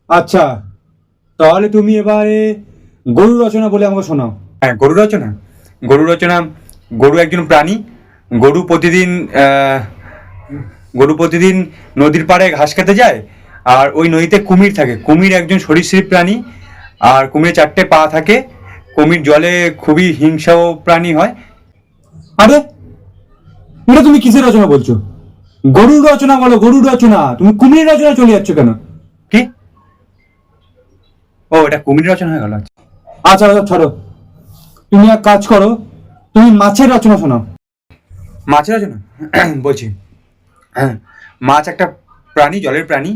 আচ্ছা, তাহলে তুমি এবারে গরু রচনা বলে আমাকে শোনাও। হ্যাঁ, গরু রচনা। গরু রচনা। গরু একজন প্রাণী। গরু প্রতিদিন গরু প্রতিদিন নদীর পাড়ে ঘাস খেতে যায়। আর ওই নদীতে কুমির থাকে। কুমির একজন সরীসৃপ প্রাণী। আর কুমিরের 4টে পা থাকে। কুমির জলে খুবই হিংস্র প্রাণী হয়। আরে, এটা তুমি কিসের রচনা বলছো? গরুর রচনা বলো, গরুর রচনা। তুমি কুমির রচনা চলে যাচ্ছ কেন? কি? ও, এটা কুমির রচনা হয়ে গেল। আচ্ছা আচ্ছা, ছাড়ো। তুমি এক কাজ করো, তুমি মাছের রচনা শোনাও। মাছের রচনা বলছি। হ্যাঁ, মাছ একটা প্রাণী, জলের প্রাণী।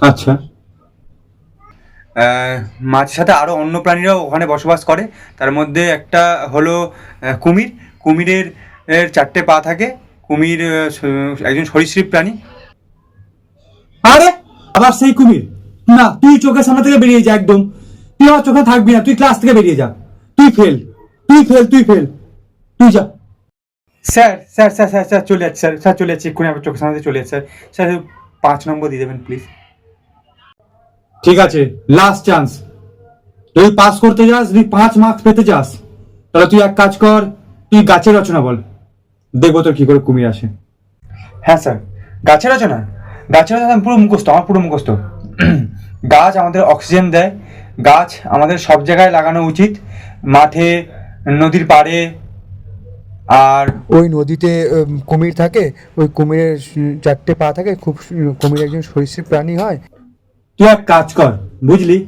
আচ্ছা। মাছের সাথে আরও অন্য প্রাণীরাও ওখানে বসবাস করে। তার মধ্যে একটা হলো কুমির। কুমিরের 4টে পা থাকে। কুমির একজন সরীসৃপ প্রাণী। আরে, আবার সেই কুমির? না, তুই চোখের সামনে থেকে বেরিয়ে যা একদম। তুই আমার চোখে থাকবি না, তুই ক্লাস থেকে বেরিয়ে যা। তুই ফেল, তুই ফেল, তুই ফেল। তুই যা। Sir sir sir sir sir চলে যাচ্ছে, স্যার স্যার চলে যাচ্ছে, এক্ষুনি আমার চোখের সামনে চলে যাচ্ছে। স্যার স্যার 5 নম্বর দিয়ে দেবেন প্লিজ। ঠিক আছে, লাস্ট চান্স। তুই পাস করতে যাস, তুই 5 মার্কস পেতে চাস, তাহলে তুই এক কাজ কর, তুই গাছের রচনা বল। দেখবো তোর কি করে কুমির আসে। হ্যাঁ স্যার, গাছের রচনা। গাছের রচনা পুরো মুখস্থ, আমার পুরো মুখস্থ। গাছ আমাদের অক্সিজেন দেয়। গাছ আমাদের সব জায়গায় লাগানো উচিত। মাঠে, নদীর পাড়ে। আর ওই নদীতে কুমির থাকে। ওই কুমিরের 4টে পা থাকে। কুমির একজন সরীসৃপ প্রাণী হয়। তুই এক কাজ কর, বুঝলি,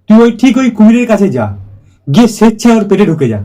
তুই ঠিক ওই কুমিরের কাছে যা, গিয়ে স্বেচ্ছায় ওর পেটে ঢুকে যা।